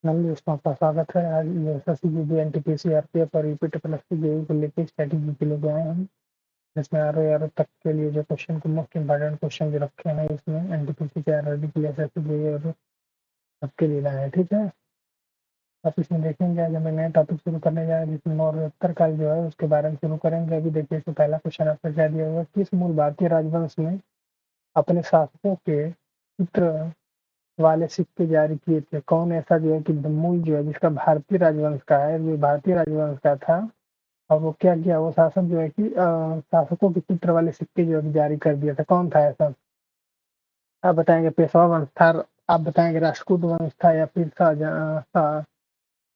नमस्कार दोस्तों, आपका स्वागत है। आज एसएससी एनटीपीसी आरपीएफ और यूपी ट्रिपल एस की जेईई को लेकर स्ट्रैटेजी के लिए आए हैं, जिसमें आर तक के लिए जो क्वेश्चन को मोस्ट इंपॉर्टेंट क्वेश्चन जो रखे हैं इसमें एनटीपीसी के आरआरबी के लिए एसएससी जेईई और सबके लिए लाए हैं। ठीक है, आप इसमें देखेंगे आज हमें नया टॉपिक शुरू करने जा रहे हैं, जिसमें मौर्य उत्तरकाल जो है उसके बारे में शुरू करेंगे। अभी देखिए, इसमें पहला क्वेश्चन आपका क्या दिया हुआ है, किस मूल भारतीय राजवंश में अपने शासकों के चित्र वाले सिक्के जारी किए थे? कौन ऐसा जो है कि मूल जो है जिसका भारतीय राजवंश का है, जो भारतीय राजवंश का था, और वो क्या किया, वो शासक जो है कि शासकों के चित्र वाले सिक्के जो है जारी कर दिया था? कौन था ऐसा? आप बताएंगे पेशवा वंश था, आप बताएंगे राष्ट्रकूट वंश था, या फिर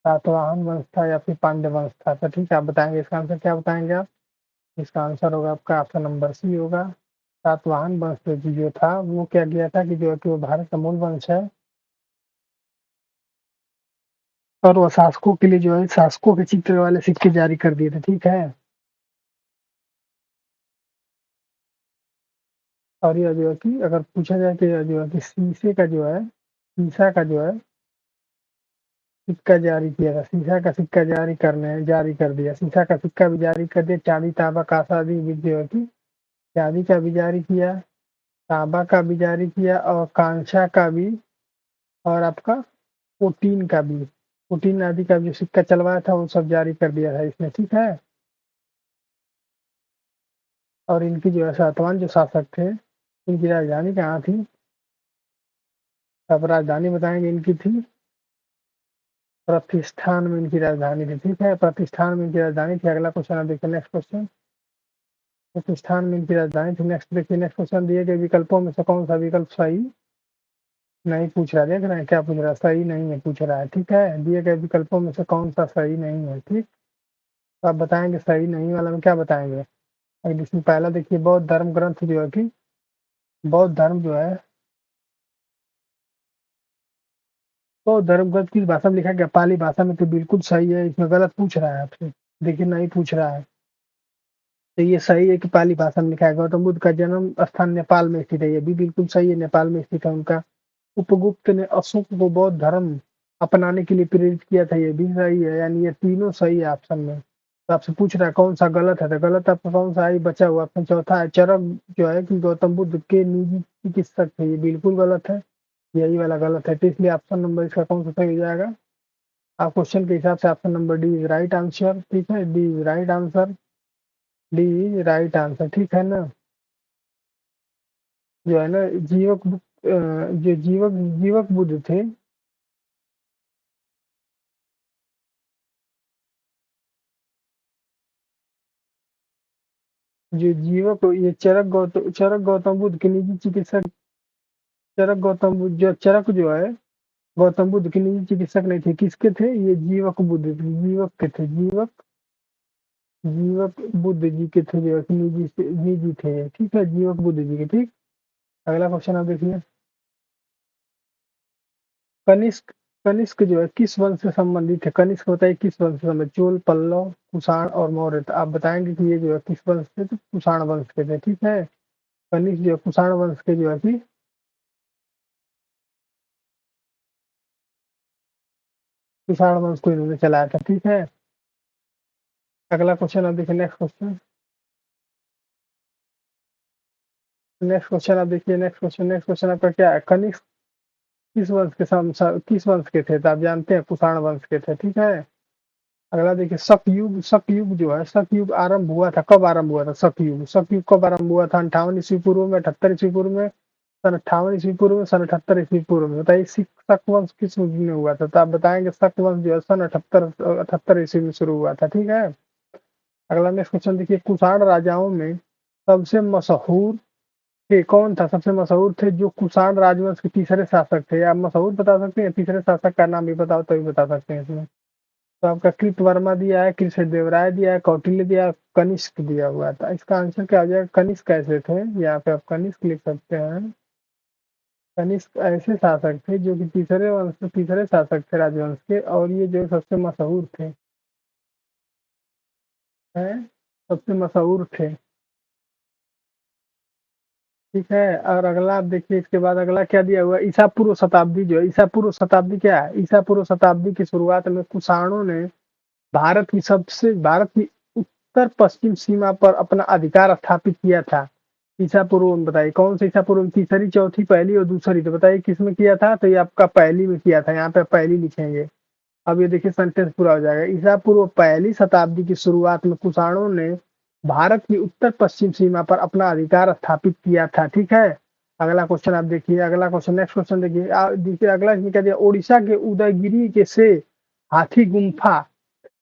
सातवाहन वंश था, या फिर पांड्य वंश था? तो ठीक है, आप बताएंगे इसका आंसर। क्या बताएंगे आप? इसका आंसर होगा आपका ऑप्शन नंबर सी होगा। सातवाहन वंश जो था वो क्या किया था कि जो है कि वो भारत का मूल वंश है, और वो शासकों के लिए जो है शासकों के चित्र वाले सिक्के जारी कर दिए थे। ठीक है, और यह जो है कि अगर पूछा जाए कि यह जो है कि शीशे का जो है, शीशा का जो है सिक्का जारी किया था, शीशा का सिक्का जारी कर दिया, शीशा का सिक्का भी जारी कर दिया, चांदी तांबा कांसा आदि भी जो है कि चांदी का भी जारी किया, तांबा का भी जारी किया, और कांसा का भी, और आपका प्रोटीन का भी, प्रोटीन आदि का जो सिक्का चलवाया था वो सब जारी कर दिया था इसने। ठीक है, और इनकी जो है सातवान जो शासक थे, इनकी राजधानी कहाँ थी? अब राजधानी बताएंगे इनकी थी प्रतिष्ठान में, इनकी राजधानी थी। ठीक है, प्रतिष्ठान में इनकी राजधानी थी। अगला क्वेश्चन आप देखिए, नेक्स्ट क्वेश्चन। प्रतिष्ठान में इनकी राजधानी थी। नेक्स्ट देखिए, नेक्स्ट क्वेश्चन दिए गए विकल्पों में से कौन सा विकल्प सही नहीं पूछ रहा है? देख रहे हैं क्या पूछ रहा है? सही नहीं है पूछ रहा है। ठीक है, दिए गए विकल्पों में से कौन सा सही नहीं है? ठीक, तो आप बताएंगे सही नहीं वाला में क्या बताएंगे। अब इसमें पहला देखिए, बौद्ध धर्म ग्रंथ जो है कि बौद्ध धर्म जो है, तो धर्म ग्रंथ किस भाषा में लिखा गया? पाली भाषा में। तो बिल्कुल सही है, इसमें गलत पूछ रहा है आपसे। देखिए, नहीं पूछ रहा है, तो ये सही है कि पाली भाषा में लिखा है। गौतम बुद्ध का जन्म स्थान नेपाल में स्थित है, ये भी बिल्कुल सही है, नेपाल में स्थित है उनका। उपगुप्त ने अशोक को बौद्ध धर्म अपनाने के लिए प्रेरित किया था, ये भी सही है। यानी ये तीनों सही है ऑप्शन में। तो आपसे पूछ रहा है कौन सा गलत है, तो गलत आपका कौन सा ही बचा हुआ? ऑप्शन चौथा है, चरक जो है कि गौतम बुद्ध के निजी चिकित्सक थे, ये बिल्कुल गलत है, यही वाला गलत है। तो इसलिए ऑप्शन नंबर इसका कौन सा सही हो जाएगा? आप क्वेश्चन के हिसाब से option number D is right answer. ठीक है, D is right answer, D is right answer. ठीक है ना, जो है ना जो जीवक बुद्ध थे, जो जीवक, ये चरक गौतम बुद्ध के निजी चिकित्सक। चरक गौतम बुद्ध जो चरक जो है गौतम बुद्ध के निजी चिकित्सक नहीं थे, किसके थे? ये जीवक बुद्ध थे, जीवक के थे, जीवक जीवक बुद्ध जी के थे, जो है कि निजी थे। ठीक है, जीवक बुद्ध जी के। ठीक, अगला क्वेश्चन आप देखिए। कनिष्क कनिष्क जो है किस वंश से संबंधित है? कनिष्क बताइए किस वंश से संबंधित? चोल, पल्लव, कुषाण और मौर्य। तो आप बताएंगे कि ये जो है किस वंश से? तो कुषाण वंश के थे। ठीक है, कनिष्क जो है कुषाण वंश के जो है कि कुषाण वंश को इन्होंने चलाया था। ठीक है, अगला क्वेश्चन आप देखिए, नेक्स्ट क्वेश्चन। नेक्स्ट क्वेश्चन आप देखिए, नेक्स्ट क्वेश्चन आपका क्या है? कनिष्क किस वंश के थे? तो आप जानते हैं कुषाण वंश के थे। ठीक है, अगला देखिए, शक युग जो है, शक युग आरंभ हुआ था, कब आरंभ हुआ था? शक युग कब आरंभ हुआ था? 58 ईस्वी पूर्व में, 78 ईस्वी पूर्व में, सन 58 ईस्वी पूर्व में, सन 78 ईस्वी पूर्व में? बताइए शक वंश किस युग में हुआ था? तो आप बताएंगे शक वंश जो है सन 78 ईस्वी में शुरू हुआ था। ठीक है, अगला नेक्स्ट क्वेश्चन देखिए, कुषाण राजाओं में सबसे मशहूर थे? कौन था सबसे मशहूर थे जो कुषाण राजवंश के तीसरे शासक थे? आप मशहूर बता सकते हैं, तीसरे शासक का नाम भी बताओ तभी बता सकते हैं इसमें। तो आपका कृतवर्मा दिया है, कृष्णदेवराय दिया है, कौटिल्य दिया है, कनिष्क दिया हुआ था। इसका आंसर क्या हो जाएगा? कनिष्क कैसे थे? यहाँ पे आप कनिष्क लिख सकते हैं। कनिष्क ऐसे शासक थे जो कि तीसरे शासक थे राजवंश के, और ये जो सबसे मशहूर थे, हैं, सबसे मशहूर थे। ठीक है। और अगला आप देखिए, इसके बाद अगला क्या दिया हुआ है, ईसा पूर्व शताब्दी जो है, ईसा पूर्व शताब्दी क्या है, ईसा पूर्व शताब्दी की शुरुआत में कुषाणों ने भारत की उत्तर पश्चिम सीमा पर अपना अधिकार स्थापित किया था। ईसा पूर्व में बताइए कौन सा ईसा पूर्व में, तीसरी, चौथी, पहली और दूसरी, तो बताइए किस में किया था, तो ये आपका पहली में किया था, यहाँ पे पहली लिखेंगे। अब ये देखिए सेंटेंस पूरा हो जाएगा, ईसा पूर्व पहली शताब्दी की शुरुआत में कुषाणों ने भारत की उत्तर पश्चिम सीमा पर अपना अधिकार स्थापित किया था। ठीक है। अगला क्वेश्चन आप देखिए, अगला क्वेश्चन, नेक्स्ट क्वेश्चन देखिए, देखिए अगला इसमें क्या दिया, ओडिशा के उदयगिरी के से हाथी गुम्फा,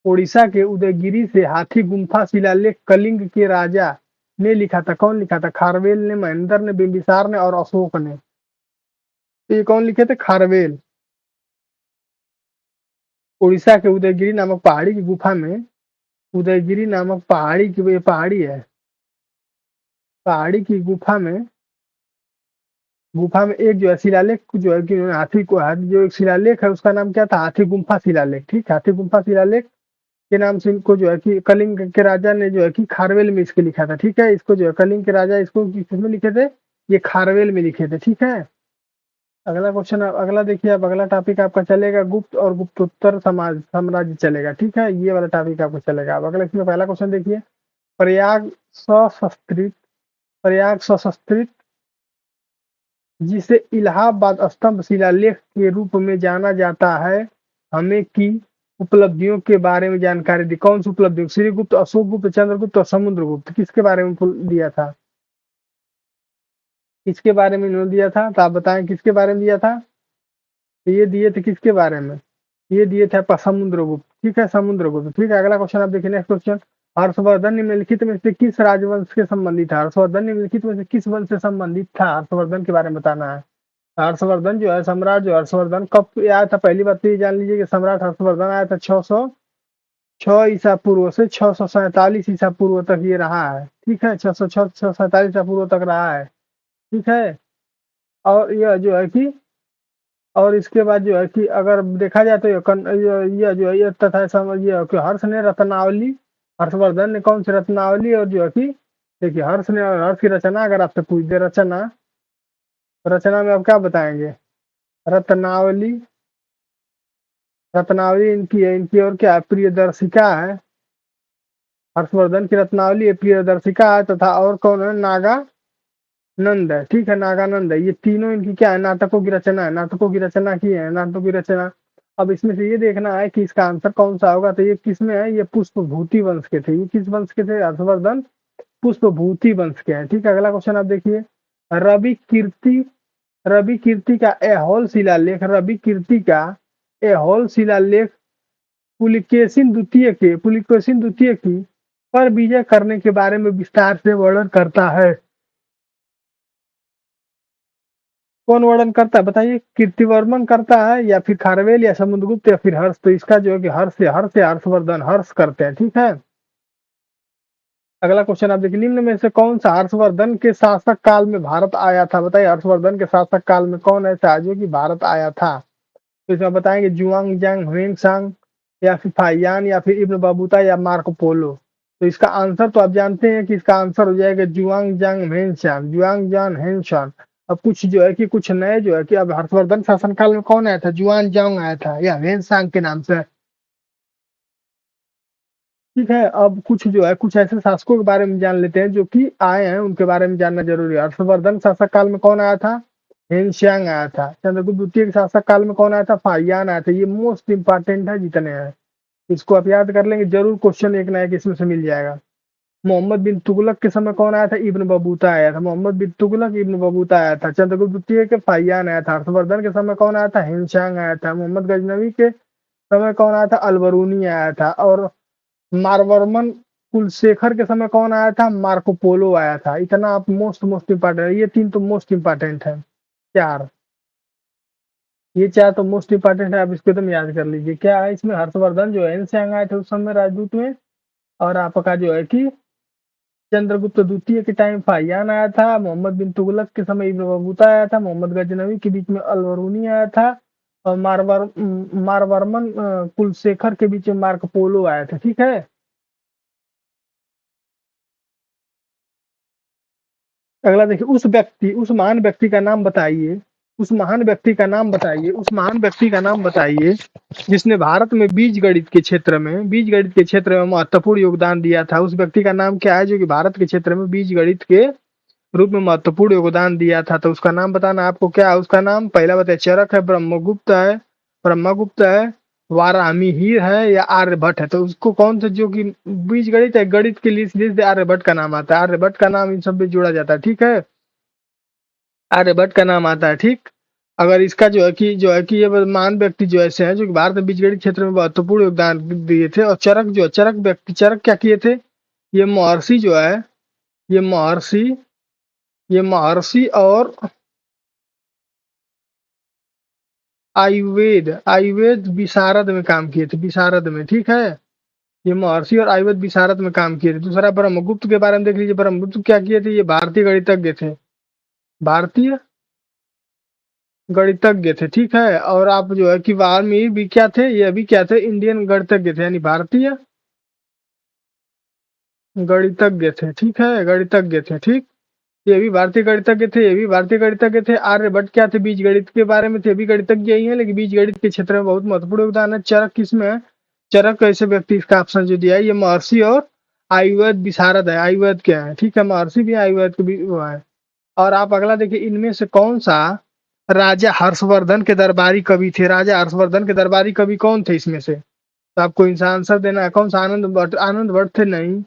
ओडिशा के उदयगिरी से हाथी गुम्फा शिलालेख कलिंग के राजा ने लिखा था। कौन लिखा था, खारवेल ने, महेंद्र ने, बिंबिसार ने और अशोक ने। तो ये कौन लिखे थे, खारवेल। उड़ीसा के उदयगिरी नामक पहाड़ी की गुफा में, उदयगिरी नामक पहाड़ी की, ये पहाड़ी है, पहाड़ी की गुफा में एक जो है शिलालेख जो है कि हाथी को, जो एक शिलालेख है उसका नाम क्या था, हाथी गुम्फा शिलालेख। ठीक, हाथी गुम्फा शिलालेख के नाम से इनको जो है कि कलिंग के राजा ने जो है कि खारवेल में इसके लिखा था। ठीक है, इसको जो है कलिंग के राजा इसको किसमें लिखे थे, ये खारवेल में लिखे थे। ठीक है। अगला क्वेश्चन, अगला देखिए, अब अगला टॉपिक आपका चलेगा गुप्त और गुप्तोत्तर समाज साम्राज्य चलेगा। ठीक है, ये वाला टॉपिक आपको चलेगा। अब अगला इसमें पहला क्वेश्चन देखिए, प्रयाग सशस्त्रित, प्रयाग सशस्त्रित जिसे इलाहाबाद स्तंभ शिलालेख के रूप में जाना जाता है, हमें की उपलब्धियों के बारे में जानकारी दी। कौन सी उपलब्धि, श्रीगुप्त, अशोक गुप्त, चंद्रगुप्त और समुद्रगुप्त, किसके बारे में दिया था, किसके बारे में इन्होंने दिया था, तो आप बताएं किसके बारे में दिया था। तो ये दिए थे किसके बारे में, ये दिए थे आपका समुद्रगुप्त। ठीक है, समुद्रगुप्त। ठीक है, अगला क्वेश्चन आप देखिए, नेक्स्ट क्वेश्चन, हर्षवर्धन निम्नलिखित में से किस राजवंश के संबंधित था, हर्षवर्धन निम्नलिखित में से किस वंश से संबंधित था, हर्षवर्धन के बारे में बताना है। हर्षवर्धन जो है, सम्राट जो हर्षवर्धन कब आया था, पहली बात तो ये जान लीजिए कि सम्राट हर्षवर्धन आया था 606 ईसा पूर्व से 647 ईसा पूर्व तक ये रहा है। ठीक है, 606 647 ईसा पूर्व तक रहा है। ठीक है। और यह जो है कि, और इसके बाद जो है कि अगर देखा जाए तो ये जो है ये तथा ये कि हर्ष ने रत्नावली, हर्षवर्धन ने कौन सी रत्नावली, और जो है कि देखिए हर्ष ने, हर्ष की रचना अगर आपसे पूछ दे, रचना, रचना में आप क्या बताएंगे, रत्नावली, रत्नावली इनकी है, इनकी और क्या प्रियदर्शिका है, हर्षवर्धन की रत्नावली है, प्रियदर्शिका है, तथा और कौन है, नागा नंद है। ठीक है, नागानंद है। ये तीनों इनकी क्या है, नाटकों की रचना है, नाटकों की रचना की है, नाटकों की रचना। अब इसमें से ये देखना है कि इसका आंसर कौन सा होगा, तो ये किस में है, ये पुष्पभूति वंश के थे। ये किस वंश के थे, हर्षवर्धन पुष्पभूति वंश के हैं। ठीक है, अगला क्वेश्चन आप देखिए, रवि कीर्ति, रवि कीर्ति का एहोल शिलालेख, रवि कीर्ति का एहोल शिलालेख पुलिकेशिन द्वितीय की पर विजय करने के बारे में विस्तार से वर्णन करता है। कौन वर्णन करता है बताइए, कीर्तिवर्मन करता है या फिर खारवेल या समुद्रगुप्त या फिर हर्ष, तो इसका जो है कि हर्ष या हर्षवर्धन, हर्ष करते हैं। ठीक है। अगला क्वेश्चन आप देखिए, निम्न में से कौन सा हर्षवर्धन के शासक काल में भारत आया था, बताइए हर्षवर्धन के शासक काल में कौन ऐसा है जो कि भारत आया था। तो इसमें बताएंगे जुआंग जांग, हुएंग सांग या फिर फाइयान या फिर इब्न बबूता या मार्को पोलो। तो इसका आंसर तो आप जानते हैं कि इसका आंसर हो जाएगा जुआंग जांग हेनशान, जुआंग जान हेनशान। अब कुछ जो है कि कुछ नए जो है कि अब हर्षवर्धन शासनकाल में कौन आया था, जुआन जांग आया था या हेनसांग के नाम से। ठीक है, अब कुछ जो है कुछ ऐसे शासकों के बारे में जान लेते हैं जो कि आए हैं, उनके बारे में जानना जरूरी है। हर्षवर्धन शासक काल में कौन आया था, हेनशियांग आया था। चंद्रगुप्त द्वितीय के शासक काल में कौन आया था, फाहियान आया था। ये मोस्ट इंपॉर्टेंट है जितने हैं, इसको आप याद कर लेंगे जरूर, क्वेश्चन एक ना एक इसमें से मिल जाएगा। मोहम्मद बिन तुगलक के समय कौन आया था, इब्न बबूता आया था। मोहम्मद बिन तुगलक, इब्न बबूता आया था। चंद्रगुप्त द्वितीय के फाहियान आया था। हर्षवर्धन के समय कौन आया था, हिंशांग आया था। मोहम्मद गजनवी के समय कौन आया था, अलबरूनी आया था। और मारवर्मन कुलशेखर के समय कौन आया था, मार्को पोलो आया था। इतना आप मोस्ट मोस्ट इंपॉर्टेंट, ये तीन तो मोस्ट इंपॉर्टेंट है, चार, ये चार तो मोस्ट इंपॉर्टेंट है, आप इसको एकदम याद कर लीजिए। क्या है इसमें, हर्षवर्धन जो है इनसे आए थे उस समय राजदूत में, और आपका जो है कि चंद्रगुप्त द्वितीय के टाइम फाहियान आया था। मोहम्मद बिन तुगलक के समय इब्न बतूता आया था। मोहम्मद गजनवी के बीच में अलवरूनी आया था। और मारवर्मन कुलशेखर के बीच में मार्को पोलो आया था। ठीक है। अगला देखिए, उस महान व्यक्ति का नाम बताइए, उस महान व्यक्ति का नाम बताइए, उस महान व्यक्ति का नाम बताइए जिसने भारत में बीज गणित के क्षेत्र में महत्वपूर्ण योगदान दिया था। उस व्यक्ति का नाम क्या है जो कि भारत के क्षेत्र में बीज गणित के रूप में महत्वपूर्ण योगदान दिया था? तो उसका नाम बताना आपको। क्या है उसका नाम? पहला बताइए, चरक है, ब्रह्मगुप्त है, वाराहमिहिर है, या आर्यभट्ट है? तो उसको कौन सा जो कि बीज गणित है, गणित के लिए सीधे आर्यभट्ट का नाम आता है। आर्यभट्ट का नाम इन सब में जोड़ा जाता है, ठीक है, आर्यभट्ट का नाम आता है, ठीक। अगर इसका जो है कि ये महान व्यक्ति जो ऐसे हैं जो कि भारत में बीज गणित क्षेत्र में महत्वपूर्ण योगदान दिए थे। और चरक क्या किए थे? ये महर्षि जो है, ये महर्षि ये महर्षि और आयुर्वेद विशारद में काम किए थे, विशारद में, ठीक है। ये महर्षि और आयुर्वेद विशारद में काम किए थे। दूसरा, ब्रह्मगुप्त के बारे में देख लीजिए। ब्रह्मगुप्त क्या किए थे? ये भारतीय गणितज्ञ थे, भारतीय गणितज्ञ थे, ठीक है। और आप जो है कि वाल्मीकि भी क्या थे? ये भी क्या थे? इंडियन गणितज्ञ थे, यानी भारतीय गणितज्ञ थे, ठीक है, गणितज्ञ थे, ठीक। ये भी भारतीय गणितज्ञ थे, ये भी भारतीय गणितज्ञ थे। आर्यभट्ट क्या थे? बीज गणित के बारे में थे, ये भी गणितज्ञ ही है, लेकिन बीज गणित के क्षेत्र में बहुत महत्वपूर्ण योगदान है। चरक किसमें है? चरक कैसे व्यक्ति, इसका ऑप्शन जो दिया है ये महर्षि और आयुर्वेद विशारद है। आयुर्वेद क्या है, ठीक है, महर्षि भी आयुर्वेद के भी वो है। और आप अगला देखिए, इनमें से कौन सा राजा हर्षवर्धन के दरबारी कवि थे? राजा हर्षवर्धन के दरबारी कवि कौन थे इसमें से? तो आपको इनका आंसर देना है। कौन सा? आनंद भट्ट थे? नहीं।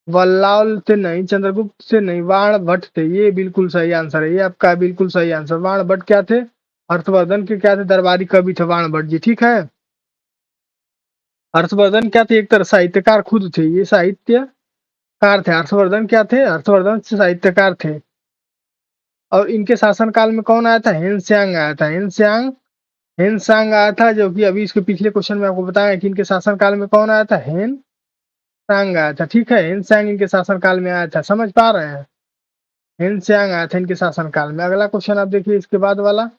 वल्लाल थे? नहीं। चंद्रगुप्त थे? नहीं। बाण भट्ट थे? ये बिल्कुल सही आंसर है, ये आपका बिल्कुल सही आंसर। बाण भट्ट क्या थे? हर्षवर्धन के क्या थे? दरबारी कवि थे बाण भट्ट जी, ठीक है। हर्षवर्धन क्या थे? एक तरह साहित्यकार खुद थे, ये साहित्यकार थे। हर्षवर्धन क्या थे? हर्षवर्धन साहित्यकार थे। और इनके शासनकाल में कौन आया था? हेनस्यांग आया था। हेनसांग आया था, जो कि अभी इसके पिछले क्वेश्चन में आपको बताया कि इनके शासनकाल में कौन आया था? हेनसांग आया था, ठीक है। हेनसांग इनके शासनकाल में आया था, समझ पा रहे हैं? हेनसांग आया था इनके शासनकाल में। अगला क्वेश्चन आप देखिए, इसके बाद वाला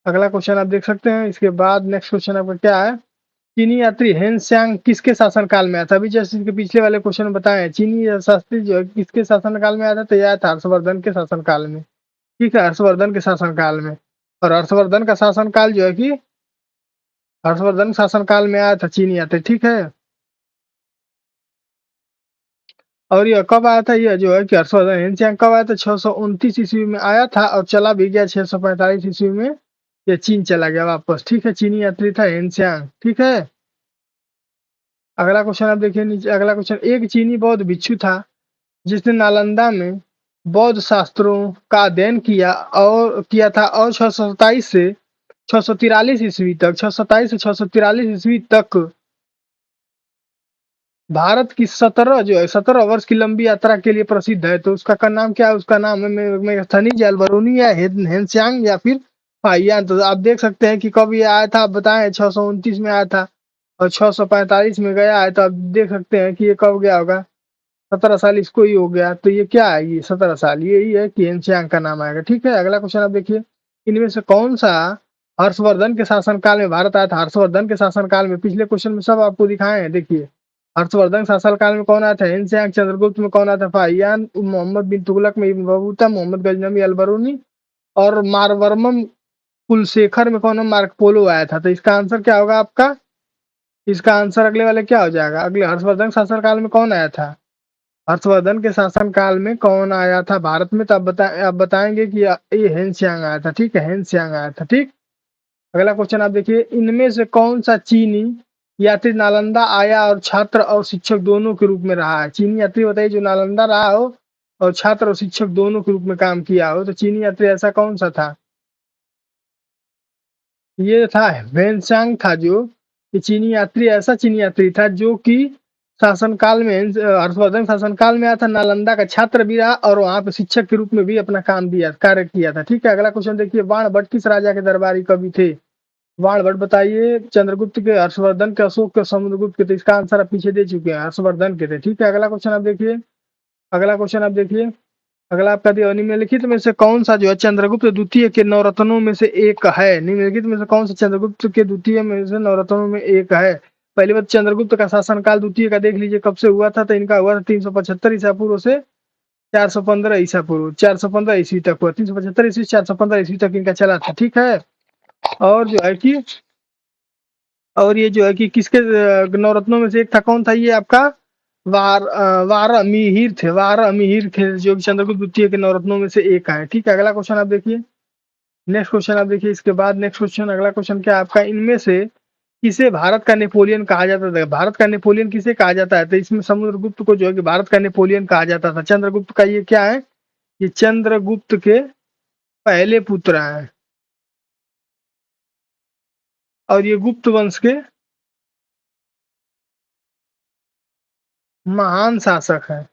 अगला क्वेश्चन आप देख सकते हैं। इसके बाद नेक्स्ट क्वेश्चन आपका क्या है? चीनी यात्री हेनसांग किसके शासनकाल में आया था? अभी जैसे इसके पिछले वाले क्वेश्चन में बताए हैं, चीनी शास्त्री जो है किसके शासनकाल में आया था? तो यह आया था हर्षवर्धन के शासनकाल में, ठीक है, हर्षवर्धन के शासनकाल में। और हर्षवर्धन का शासनकाल जो है कि हर्षवर्धन शासनकाल में आया था चीनी यात्री, ठीक है। और यह कब आया था? यह जो है कि हर्षवर्धन हेनसांग कब आया था? 629 ईस्वी में आया था और चला भी गया 645 ईस्वी में। ये चीन चला गया वापस, ठीक है। चीनी यात्री था हेनसांग, ठीक है। अगला क्वेश्चन आप देखिए नीचे। अगला क्वेश्चन, एक चीनी बौद्ध भिक्षु था जिसने नालंदा में बौद्ध शास्त्रों का अध्ययन किया था और 627 से 643 ईस्वी तक भारत की 17 वर्ष की लंबी यात्रा के लिए प्रसिद्ध है। तो उसका का नाम क्या है? उसका नाम है मेगस्थनीज, अल्बरूनी, या हेनसांग, या फिर फाहियान। तो आप देख सकते हैं कि कब ये आया था, आप बताएं। 629 में आया था और 645 में गया है। तो आप देख सकते हैं कि ये कब गया होगा? 17 साल इसको ही हो गया। तो ये क्या है? ये 17 साल, यही है कि हेनसांग का नाम आएगा, ठीक है। अगला क्वेश्चन आप देखिए, इनमें से कौन सा हर्षवर्धन के शासनकाल में भारत आया था? हर्षवर्धन के शासनकाल में पिछले क्वेश्चन में सब आपको दिखाए हैं, देखिए। हर्षवर्धन शासनकाल में कौन आया था? हेनसांग। चंद्रगुप्त में कौन आया था? फाहियान। मोहम्मद बिन तुगलक में इब्न बतूता। मोहम्मद गजनवी अल-बरूनी। और मारवर्मम कुलशेखर में कौन है? मार्को आया था। तो इसका आंसर क्या होगा आपका? इसका आंसर अगले वाले क्या हो जाएगा? अगले हर्षवर्धन शासनकाल में कौन आया था? हर्षवर्धन के शासनकाल में कौन आया था भारत में? तो आप बताएंगे कि ये हेनसांग आया था, ठीक है, हेनसांग आया था, ठीक। अगला क्वेश्चन आप देखिए, इनमें से कौन सा चीनी यात्री नालंदा आया और छात्र और शिक्षक दोनों के रूप में रहा है? चीनी यात्री बताइए जो नालंदा रहा हो और छात्र और शिक्षक दोनों के रूप में काम किया हो। तो चीनी यात्री ऐसा कौन सा था? ये था हेनसांग था, जो ये चीनी यात्री था जो कि शासनकाल में हर्षवर्धन शासनकाल में आया था, नालंदा का छात्र भी रहा और वहां पे शिक्षक के रूप में भी अपना कार्य किया था, ठीक है। अगला क्वेश्चन देखिए, बाण भट्ट किस राजा के दरबारी कवि थे? बाण भट्ट बताइए। चंद्रगुप्त के, हर्षवर्धन के, अशोक के, समुद्रगुप्त के? तो इसका आंसर आप पीछे दे चुके हैं, हर्षवर्धन के थे, ठीक है। अगला क्वेश्चन आप देखिए। अगला आपका दिया, निम्नलिखित में से कौन सा जो है चंद्रगुप्त द्वितीय के नवरत्नों में से एक है? निम्नलिखित में से कौन सा चंद्रगुप्त के द्वितीय में से नवरत्नों में एक है? पहली बात, चंद्रगुप्त का शासनकाल द्वितीय का देख लीजिए कब से हुआ था। तो इनका हुआ था 375 ईसा पूर्व से 415 ईसा पूर्व, 415 ईस्वी तक हुआ, 375 ईस्वी 415 ईस्वी तक इनका चला था। ठीक है। और जो है कि और ये जो है कि किसके नवरत्नों में से एक था, कौन था ये आपका, वार मिहिर थे, वार मिहिर थे, जो कि चंद्रगुप्त द्वितीय के नवरत्नों में से एक है। ठीक है। अगला क्वेश्चन आप देखिए, नेक्स्ट क्वेश्चन आप देखिए, इसके बाद नेक्स्ट क्वेश्चन, अगला क्वेश्चन क्या है आपका, इनमें से किसे भारत का नेपोलियन कहा जाता था। भारत का नेपोलियन किसे कहा जाता है, तो इसमें समुद्रगुप्त को जो है कि भारत का नेपोलियन कहा जाता था। चंद्रगुप्त का ये क्या है, ये चंद्रगुप्त के पहले पुत्र हैं, और ये गुप्त वंश के महान शासक है।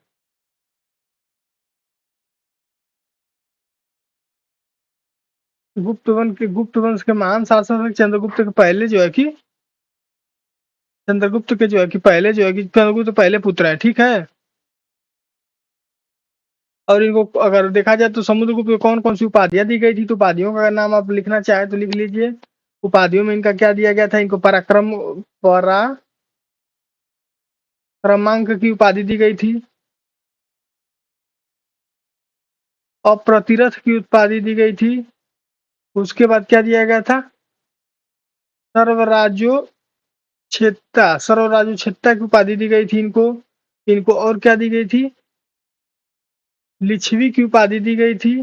गुप्त वंश के महान शासक चंद्रगुप्त के पहले जो है कि चंद्रगुप्त के जो है कि पहले जो है कि चंद्रगुप्त पहले पुत्र है। ठीक है। और इनको अगर देखा जाए तो समुद्रगुप्त को कौन कौन सी उपाधियां दी गई थी, तो उपाधियों का अगर नाम आप लिखना चाहे तो लिख लीजिए। उपाधियों में इनका क्या दिया गया था, इनको पराक्रमांक की उपाधि दी गई थी, अप्रतिरथ की उपाधि दी गई थी, उसके बाद क्या दिया गया था, सर्वराज्यो सर्वराज्योच्छेत्ता की उपाधि दी गई थी इनको। इनको और क्या दी गई थी, लिच्छवी की उपाधि दी गई थी,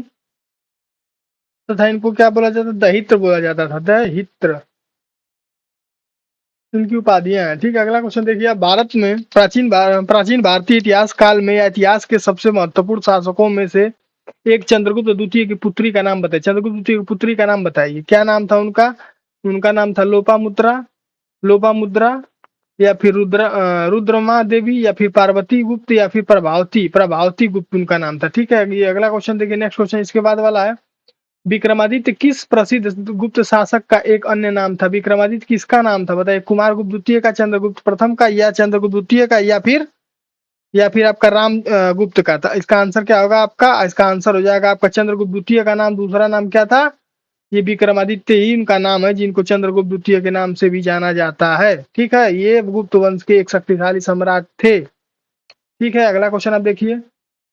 तथा इनको क्या बोला जाता था, दहित्र बोला जाता था, दहित्र, इनकी उपाधियां हैं। ठीक है। अगला क्वेश्चन देखिए आप, भारत में प्राचीन भारतीय इतिहास काल में या इतिहास के सबसे महत्वपूर्ण शासकों में से एक चंद्रगुप्त द्वितीय की पुत्री का नाम बताइए। चंद्रगुप्त द्वितीय की पुत्री का नाम बताइए, क्या नाम था उनका, उनका नाम था लोपामुद्रा, या फिर रुद्रमा देवी, या फिर पार्वती गुप्त, या फिर प्रभावती गुप्त उनका नाम था। ठीक है। ये अगला क्वेश्चन देखिए, नेक्स्ट क्वेश्चन इसके बाद वाला है, विक्रमादित्य किस प्रसिद्ध गुप्त शासक का एक अन्य नाम था। विक्रमादित्य किसका नाम था बताइए, कुमारगुप्त द्वितीय का, चंद्रगुप्त प्रथम का, या चंद्रगुप्त द्वितीय का, या फिर आपका राम गुप्त का था। इसका आंसर क्या होगा आपका, इसका आंसर हो जाएगा आपका चंद्रगुप्त द्वितीय का नाम, दूसरा नाम क्या था, ये विक्रमादित्य ही उनका नाम है, जिनको चंद्रगुप्त द्वितीय के नाम से भी जाना जाता है। ठीक है। ये गुप्त वंश के एक शक्तिशाली सम्राट थे। ठीक है। अगला क्वेश्चन आप देखिए,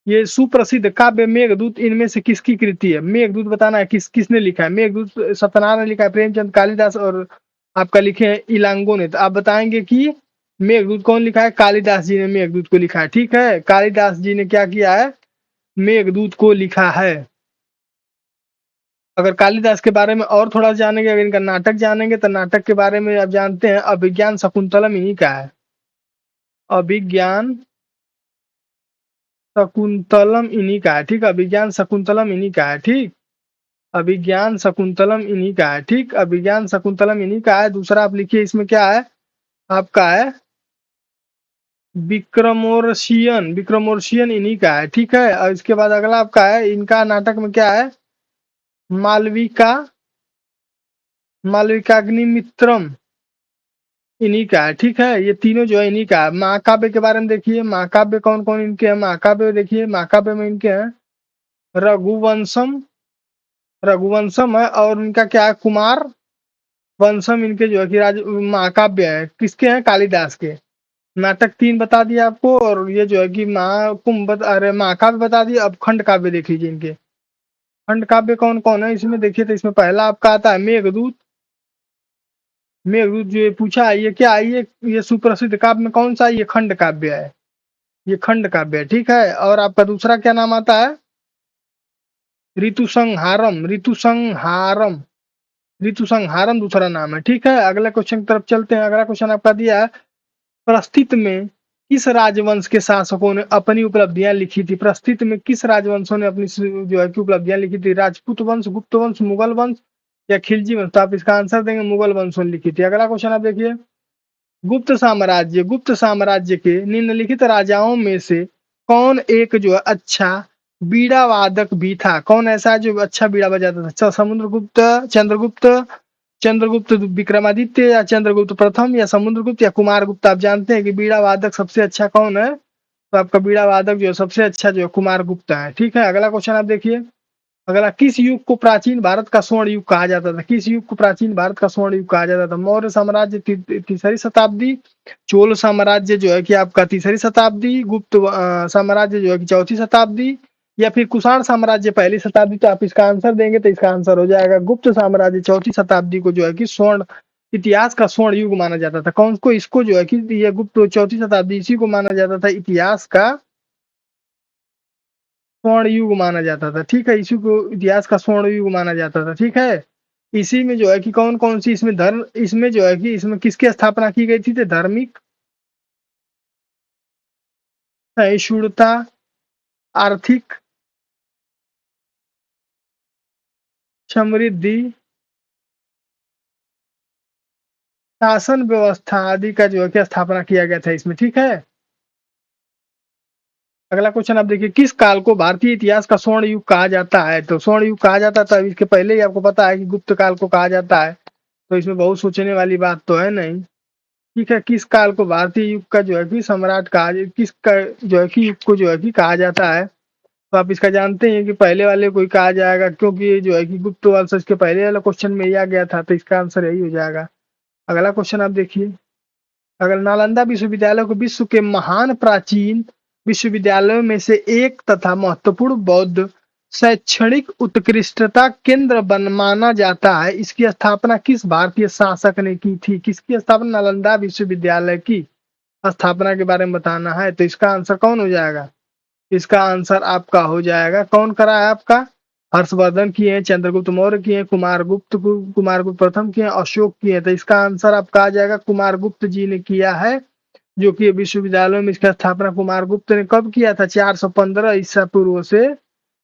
ये सुप्रसिद्ध काव्य मेघदूत इनमें से किसकी कृति है। मेघदूत बताना है किसने लिखा है। मेघदूत सत्यनारायण ने लिखा है, प्रेमचंद, कालिदास, और आपका लिखे हैं इलांगो ने। तो आप बताएंगे कि मेघदूत कौन लिखा है, कालिदास जी ने मेघदूत को लिखा है। ठीक है। कालिदास जी ने क्या किया है, मेघदूत को लिखा है। अगर कालिदास के बारे में और थोड़ा जानेंगे, अगर इनका नाटक जानेंगे, तो नाटक के बारे में आप जानते हैं, अभिज्ञान शकुंतलम इन्हीं का है। अभिज्ञान शकुंतलम इन्हीं का है। ठीक। अभिज्ञान शकुंतलम इन्हीं का है। ठीक। अभिज्ञान शकुंतलम इन्हीं का है। ठीक। अभिज्ञान शकुंतलम इन्हीं का है। दूसरा आप लिखिए, इसमें क्या है आपका, है विक्रमोर्शियन इन्हीं का है। ठीक है। और इसके बाद अगला आपका है, इनका नाटक में क्या है, मालविका मालविकाग्निमित्रम इन्हीं का है। ठीक है। ये तीनों जो है इन्हीं का है। महाकाव्य के बारे में देखिए, महाकाव्य कौन कौन इनके हैं, महाकाव्य देखिए, महाकाव्य में इनके हैं रघुवंशम रघुवंशम है, और उनका क्या है, कुमार वंशम, इनके जो है कि महाकाव्य है, किसके हैं, कालिदास के। नाटक 3 बता दिया आपको, और ये जो है कि अरे महाकाव्य बता दिया। अब खंड काव्य देख लीजिए इनके, खंड काव्य कौन कौन है इसमें देखिए, तो इसमें पहला आपका आता है मेघदूत। मेघदूत जो ये पूछा है, ये क्या है, ये सुप्रसिद्ध काव्य में कौन सा, ये खंड काव्य है, ये खंड काव्य है। ठीक है। और आपका दूसरा क्या नाम आता है, ऋतुसंहारम दूसरा नाम है। ठीक है। अगले क्वेश्चन की तरफ चलते हैं। अगला क्वेश्चन आपका दिया है, प्रस्थित में किस राजवंश के शासकों ने अपनी उपलब्धियां लिखी थी। प्रस्थित में किस राजवंशों ने अपनी जो है कि उपलब्धियां लिखी थी, राजपूत वंश, गुप्त वंश, मुगल वंश, या खिलजी वंश। तो आप इसका आंसर देंगे, मुगल वंशों ने लिखी थी। अगला क्वेश्चन आप देखिए, गुप्त साम्राज्य के निम्नलिखित राजाओं में से कौन एक जो है अच्छा बीड़ा वादक भी था। कौन ऐसा जो अच्छा बीड़ा बजाता था, समुद्रगुप्त, चंद्रगुप्त, चंद्रगुप्त विक्रमादित्य, या चंद्रगुप्त प्रथम, या समुद्रगुप्त, या कुमारगुप्त। आप जानते हैं कि बीड़ा वादक सबसे अच्छा कौन है, तो आपका बीड़ा वादक जो है सबसे अच्छा जो है कुमारगुप्त है। ठीक है। अगला क्वेश्चन आप देखिए, अगला, किस युग को प्राचीन भारत का स्वर्ण युग कहा जाता था। किस युग को प्राचीन भारत का स्वर्ण युग कहा जाता था। मौर्य साम्राज्य तीसरी शताब्दी, चोल साम्राज्य जो है कि आपका तीसरी शताब्दी, गुप्त साम्राज्य जो है कि चौथी शताब्दी, या फिर कुषाण साम्राज्य पहली शताब्दी, तो आप इसका आंसर देंगे तो इसका आंसर हो जाएगा गुप्त साम्राज्य चौथी शताब्दी को जो है कि स्वर्ण इतिहास का स्वर्ण युग माना जाता था। कौन को? इसको जो है कि ये गुप्त चौथी शताब्दी इसी को माना जाता था इतिहास का स्वर्ण युग माना जाता था। ठीक है, इसी को इतिहास का स्वर्ण युग माना जाता था। ठीक है, इसी में जो है कि कौन कौन सी इसमें धर्म, इसमें जो है कि इसमें किसकी स्थापना की गई थी? तो धार्मिक सहिष्णुता, आर्थिक समृद्धि, शासन व्यवस्था आदि का जो है कि स्थापना किया गया था इसमें। ठीक है, अगला क्वेश्चन आप देखिए, किस काल को भारतीय इतिहास का स्वर्ण युग कहा जाता है? तो स्वर्ण युग कहा जाता था, इसके पहले ही आपको पता है कि गुप्त काल को कहा जाता है, तो इसमें बहुत सोचने वाली बात तो है नहीं। ठीक है, किस काल को भारतीय युग का जो है कि सम्राट कहा, किस का जो है कि युग को जो है कि कहा जाता है? तो आप इसका जानते हैं कि पहले वाले को ही कहा जाएगा, क्योंकि ये जो है कि गुप्त वंश इसके पहले वाला क्वेश्चन में ही आ गया था, तो इसका आंसर यही हो जाएगा। अगला क्वेश्चन आप देखिए, अगर नालंदा विश्वविद्यालय को विश्व के महान प्राचीन विश्वविद्यालयों में से एक तथा महत्वपूर्ण बौद्ध शैक्षणिक उत्कृष्टता केंद्र बन माना जाता है, इसकी स्थापना किस भारतीय शासक ने की थी? किसकी स्थापना? नालंदा विश्वविद्यालय की स्थापना के बारे में बताना है, तो इसका आंसर कौन हो जाएगा? इसका आंसर आपका हो जाएगा, कौन करा है आपका? हर्षवर्धन किए हैं, चंद्रगुप्त मौर्य किए हैं, कुमारगुप्त प्रथम किए हैं, अशोक किए हैं। तो इसका आंसर आपका आ जाएगा कुमारगुप्त जी ने किया है, जो कि विश्वविद्यालयों में इसका स्थापना कुमारगुप्त ने कब किया था? 415 ईसा पूर्व से,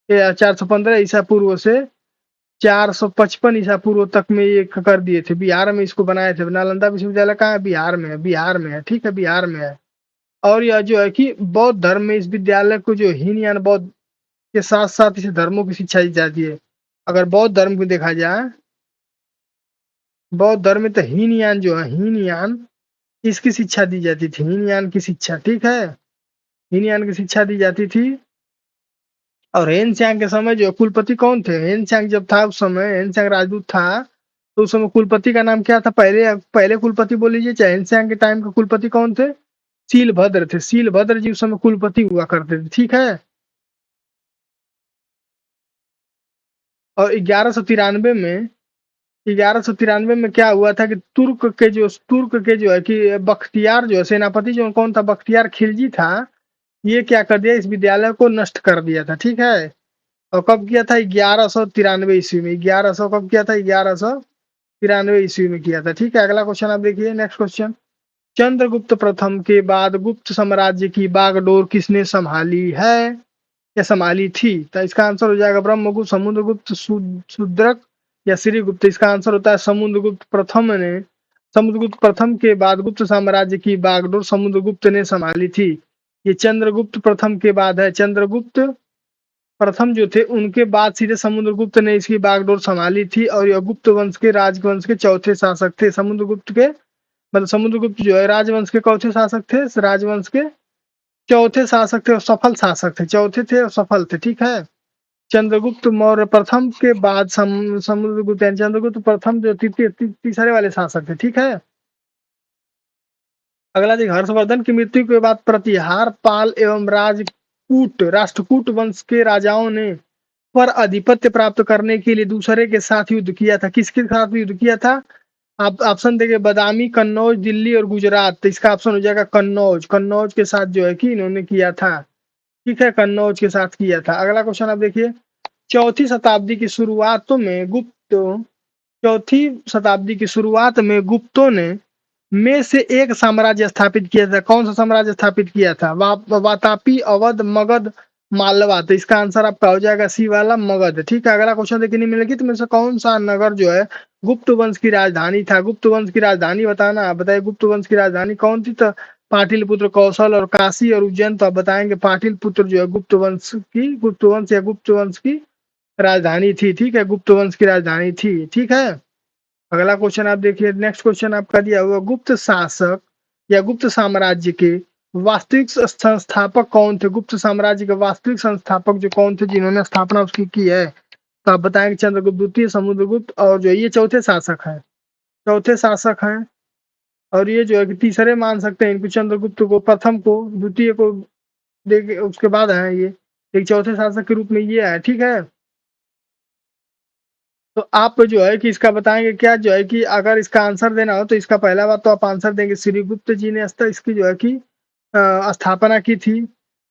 या 415 ईसा पूर्व से 455 ईसा पूर्व तक में ये कर दिए थे। बिहार में इसको बनाए थे। नालंदा विश्वविद्यालय कहाँ है? बिहार में है, बिहार में है। ठीक है, बिहार में है। और यह जो है कि बौद्ध धर्म में इस विद्यालय को जो हीनयान बौद्ध के साथ साथ इसे धर्मों की शिक्षा दी जाती है। अगर बौद्ध धर्म को देखा जाए, बौद्ध धर्म में तो हीनयान जो है, हीनयान इसकी शिक्षा दी जाती थी, हीनयान की शिक्षा। ठीक है, हीनयान की शिक्षा दी जाती थी। और हेन सांग के समय जो कुलपति कौन थे? हेन सांग जब था उस समय, हेन सांग राजदूत था, तो उस समय कुलपति का नाम क्या था? पहले पहले कुलपति बोल लीजिए, चाहे हेन सांग के टाइम के कुलपति कौन थे? शीलभद्र थे। शीलभद्र जी उस समय कुलपति हुआ करते थे। ठीक है, और 1193 में, 1193 में क्या हुआ था कि तुर्क के जो है कि बख्तियार जो है सेनापति जो कौन था? बख्तियार खिलजी था। ये क्या कर दिया? इस विद्यालय को नष्ट कर दिया था। ठीक है, और कब किया था? 1193 ईस्वी में। 1100 कब किया था? 1193 ईस्वी में किया था। ठीक है, अगला क्वेश्चन आप देखिए, नेक्स्ट क्वेश्चन, चंद्रगुप्त प्रथम के बाद गुप्त साम्राज्य की बागडोर किसने संभाली है या संभाली थी? तो इसका आंसर हो जाएगा ब्रह्मगुप्त, समुद्रगुप्त, शूद्रक या श्रीगुप्त। इसका आंसर होता है समुद्रगुप्त प्रथम ने। समुद्रगुप्त प्रथम के बाद गुप्त साम्राज्य की बागडोर समुद्रगुप्त ने संभाली थी। ये चंद्रगुप्त प्रथम के बाद है। चंद्रगुप्त प्रथम जो थे उनके बाद सीधे समुद्रगुप्त ने इसकी बागडोर संभाली थी, और यह गुप्त वंश के राजवंश के चौथे शासक थे। समुद्रगुप्त के मतलब समुद्रगुप्त जो है राजवंश के चौथे शासक थे, राजवंश के चौथे शासक थे और सफल शासक थे। चौथे थे और सफल थे। ठीक है, चंद्रगुप्त मौर्य प्रथम के बाद समुद्रगुप्त यानी चंद्रगुप्त प्रथम जो तीसरे वाले शासक थे। ठीक है, अगला देखिए, हर्षवर्धन की मृत्यु के बाद प्रतिहार पाल एवं राष्ट्रकूट वंश के राजाओं ने पर आधिपत्य प्राप्त करने के लिए दूसरे के साथ युद्ध किया था। किसके साथ युद्ध किया था? आप ऑप्शन देखिए, बादामी, कन्नौज, दिल्ली और गुजरात। तो इसका ऑप्शन हो जाएगा कन्नौज। कन्नौज के साथ जो है कि इन्होंने किया था। ठीक है, कन्नौज के साथ किया था। अगला क्वेश्चन आप देखिए, चौथी शताब्दी की शुरुआत में चौथी शताब्दी की शुरुआत में गुप्तों ने में से एक साम्राज्य स्थापित किया था। कौन सा साम्राज्य स्थापित किया था? वातापी, अवध, मगध, मालवा। तो इसका आंसर आपका हो जाएगा सी वाला, मगध। ठीक है, अगला क्वेश्चन देखने मिलेगी, तो में से कौन सा नगर जो है गुप्त वंश की राजधानी था? गुप्त वंश की राजधानी बताना। आप बताइए, गुप्त वंश की राजधानी कौन थी? तो पाटिलपुत्र, कौशल और काशी और उज्जैन। तो आप बताएंगे पाटिलपुत्र जो है गुप्त वंश या गुप्त वंश की राजधानी थी। ठीक है, गुप्त वंश की राजधानी थी। ठीक है, अगला क्वेश्चन आप देखिए, नेक्स्ट क्वेश्चन आपका दिया हुआ, गुप्त शासक या गुप्त साम्राज्य के वास्तविक संस्थापक कौन थे? गुप्त साम्राज्य के वास्तविक संस्थापक जो कौन थे, जिन्होंने स्थापना उसकी की है? तो आप बताएंगे चंद्रगुप्त द्वितीय, समुद्रगुप्त, और जो ये चौथे शासक है, चौथे शासक हैं। और ये जो है कि तीसरे मान सकते हैं इनको, चंद्रगुप्त को, प्रथम को, द्वितीय को देख उसके बाद है ये। एक चौथे शासक के रूप में ये आया, ठीक है। तो आप जो है कि इसका बताएंगे क्या, जो है कि अगर इसका आंसर देना हो तो इसका पहला बात तो आप आंसर देंगे श्रीगुप्त जी ने इसकी जो है कि स्थापना की थी।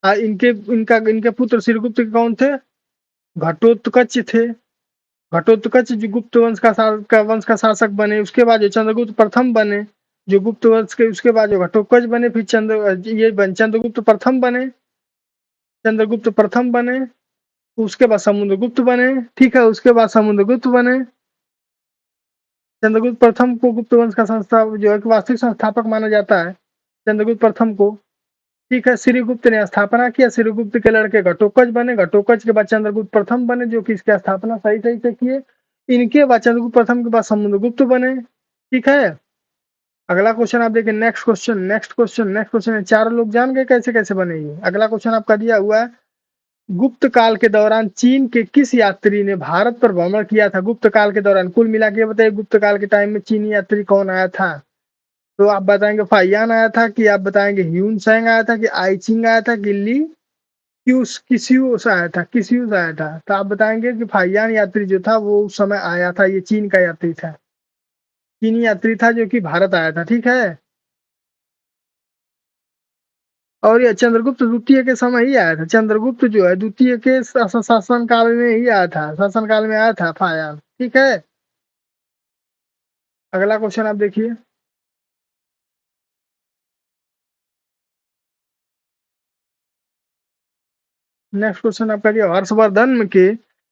इनके पुत्र श्रीगुप्त के कौन थे? घटोत्कच थे। घटोत्कच जो गुप्त वंश का शासक बने, उसके बाद जो चंद्रगुप्त प्रथम बने, जो गुप्त वंश के, उसके बाद जो घटोत्कच बने, फिर चंद्रगुप्त प्रथम बने, चंद्रगुप्त प्रथम बने, उसके बाद समुद्रगुप्त बने, ठीक है, उसके बाद समुद्रगुप्त बने। चंद्रगुप्त प्रथम को गुप्त वंश का संस्था जो है कि वास्तविक संस्थापक माना जाता है, चंद्रगुप्त प्रथम को, ठीक है। श्रीगुप्त ने स्थापना किया, श्रीगुप्त के लड़के घटोत्कच बने, घटोत्कच के बाद चंद्रगुप्त प्रथम बने जो कि इसकी स्थापना सही सही से किए। इनके बाद चंद्रगुप्त प्रथम के बाद समुद्रगुप्त बने, ठीक है। अगला क्वेश्चन आप देखिए, next question, next question, next question. चारों लोग जान गए कैसे कैसे बने ये। अगला क्वेश्चन आपका दिया हुआ है, गुप्त काल के दौरान चीन के किस यात्री ने भारत पर भ्रमण किया था? गुप्त काल के दौरान कुल मिला के बताइए, गुप्त काल के टाइम में चीनी यात्री कौन आया था? तो आप बताएंगे फाइयान आया था, कि आप बताएंगे ह्यून सेंग आया था, कि आईचिंग आया था, कि ली किसियूस आया था, किसियूस आया था। तो आप बताएंगे कि फाइयान यात्री जो था वो उस समय आया था, ये चीन का यात्री था, चीनी यात्री था जो कि भारत आया था, ठीक है। और ये चंद्रगुप्त द्वितीय के समय ही आया था, चंद्रगुप्त जो है द्वितीय के शासन काल में ही आया था, शासन काल में आया था फायान, ठीक है। अगला क्वेश्चन आप देखिए, नेक्स्ट क्वेश्चन आपका दिया, हर्षवर्धन के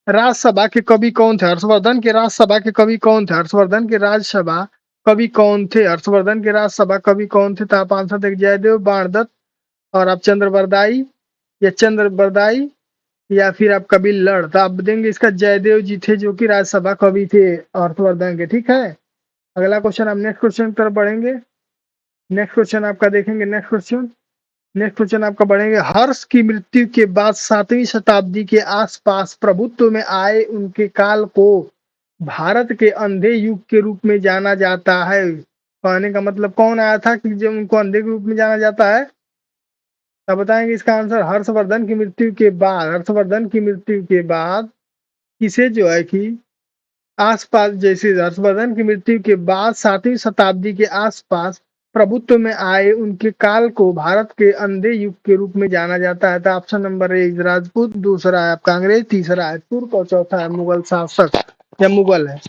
राज्यसभा के कवि कौन थे? हर्षवर्धन के राज्यसभा के कवि कौन थे? हर्षवर्धन के राज्यसभा कवि कौन थे? हर्षवर्धन के राज्यसभा कवि कौन थे? तो आप आंसर देख, जयदेव बाणदत्त, और आप चंद्र बरदाई, या चंद्र बरदाई, या फिर आप कबीर लड़। तो आप देंगे इसका जयदेव जी थे जो कि राज्यसभा कवि थे हर्षवर्धन के, ठीक है। अगला क्वेश्चन, आप नेक्स्ट क्वेश्चन की तरफ बढ़ेंगे। नेक्स्ट क्वेश्चन आपका देखेंगे, नेक्स्ट क्वेश्चन, नेक्स्ट क्वेश्चन आपका बढ़ेंगे, हर्ष की मृत्यु के बाद 7वीं शताब्दी के आसपास प्रभुत्व में आए उनके काल को भारत के अंधे युग के रूप में जाना जाता है। कहने का मतलब कौन आया था कि जब उनको अंधे के रूप में जाना जाता है? तब बताएंगे इसका आंसर, हर्षवर्धन की मृत्यु के बाद, हर्षवर्धन की मृत्यु के बाद किसे जो है कि आसपास, जैसे हर्षवर्धन की मृत्यु के बाद 7वीं शताब्दी के आसपास प्रभुत्व में आए उनके काल को भारत के अंधे युग के रूप में जाना जाता है। तो ऑप्शन नंबर 1 राजपूत, दूसरा है आपका अंग्रेज, तीसरा है तुर्क, और चौथा है मुगल शासक या मुगल है।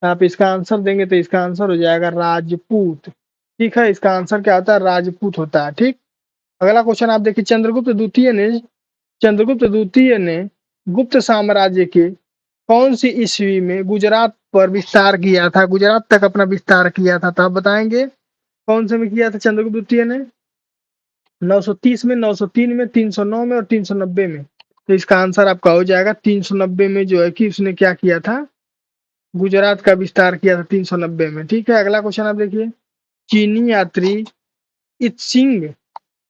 आप इसका आंसर देंगे तो इसका आंसर हो जाएगा राजपूत, ठीक है। इसका आंसर क्या होता है? राजपूत होता है, ठीक। अगला क्वेश्चन आप देखिए, चंद्रगुप्त द्वितीय ने गुप्त साम्राज्य के कौन सी ईस्वी में गुजरात पर विस्तार किया था? गुजरात तक अपना विस्तार किया था। तो आप बताएंगे कौन से में किया था चंद्रगुप्त द्वितीय ने? 930 में, 903 में, 309 में, और 390 में। तो इसका आंसर आपका हो जाएगा 390 में, जो है कि उसने क्या किया था? गुजरात का विस्तार किया था 390 में, ठीक है। अगला क्वेश्चन आप देखिए, चीनी यात्री इत्सिंग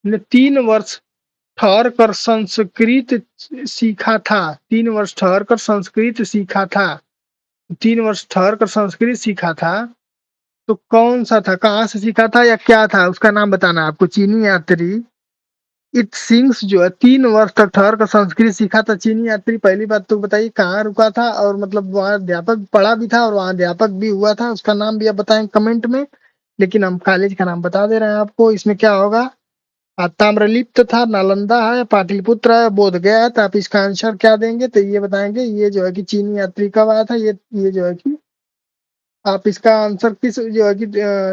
ने 3 वर्ष ठहर कर संस्कृत सीखा था। 3 वर्ष ठहर कर संस्कृत सीखा था, 3 वर्ष ठहर कर संस्कृत सीखा था। तो कौन सा था, कहाँ से सीखा था, या क्या था, उसका नाम बताना है आपको। चीनी यात्री इत सिंह जो है 3 वर्ष तक ठहर कर संस्कृत सीखा था। चीनी यात्री, पहली बात तो बताइए कहाँ रुका था, और मतलब वहाँ अध्यापक पढ़ा भी था और वहाँ अध्यापक भी हुआ था, उसका नाम भी आप बताएं कमेंट में। लेकिन हम कॉलेज का नाम बता दे रहे हैं आपको। इसमें क्या होगा, ताम्रलिप्त था, नालंदा है, पाटलिपुत्र है, बोध गया है। तो आप इसका आंसर क्या देंगे? तो ये बताएंगे, ये जो है कि चीनी यात्री कब आया था, ये जो है कि आप इसका आंसर किस जो है कि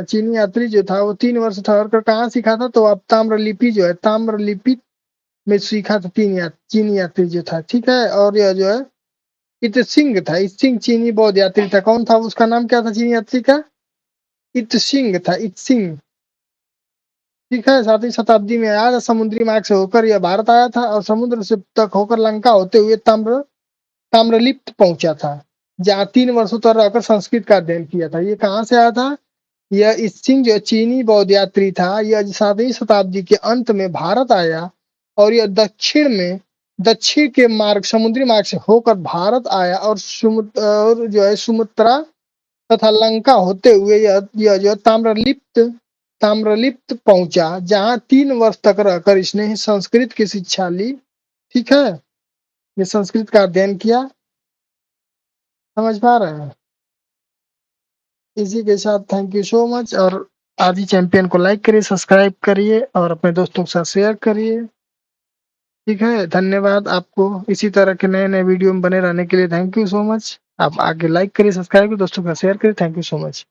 चीनी यात्री जो था वो 3 वर्ष ठहर कर कहाँ सीखा था? तो आप ताम्रलिपि जो है, ताम्रलिपि में सीखा था चीनी यात्री जो था, ठीक है। और यह जो है इत सिंह था, इत सिंह चीनी बौद्ध यात्री था। कौन था, उसका नाम क्या था चीनी यात्री का? इत सिंह था, इत सिंह, ठीक है। 7वीं शताब्दी में आया था, समुद्री मार्ग से होकर यह भारत आया था, और समुद्र से तक होकर लंका होते हुए ताम्रलिप्त पहुंचा था, जहाँ 3 वर्षों तक रहकर संस्कृत का अध्ययन किया था। ये कहाँ से आया था? यह इत्सिंग जो चीनी बौद्ध यात्री था, यह 7वीं शताब्दी के अंत में भारत आया, और यह दक्षिण के मार्ग, समुद्री मार्ग से होकर भारत आया, और जो है सुमत्रा तथा लंका होते हुए यह जो ताम्रलिप्त पहुंचा, जहाँ 3 वर्ष तक रहकर इसने संस्कृत की शिक्षा ली, ठीक है। ये संस्कृत का अध्ययन किया। समझ पा रहे हैं? इसी के साथ थैंक यू सो मच। और आदि चैंपियन को लाइक करिए, सब्सक्राइब करिए और अपने दोस्तों के साथ शेयर करिए। ठीक है, धन्यवाद आपको। इसी तरह के नए नए वीडियो में बने रहने के लिए थैंक यू सो मच। आप आगे लाइक करिए, सब्सक्राइब करिए, दोस्तों के साथ शेयर करिए। Thank you so much.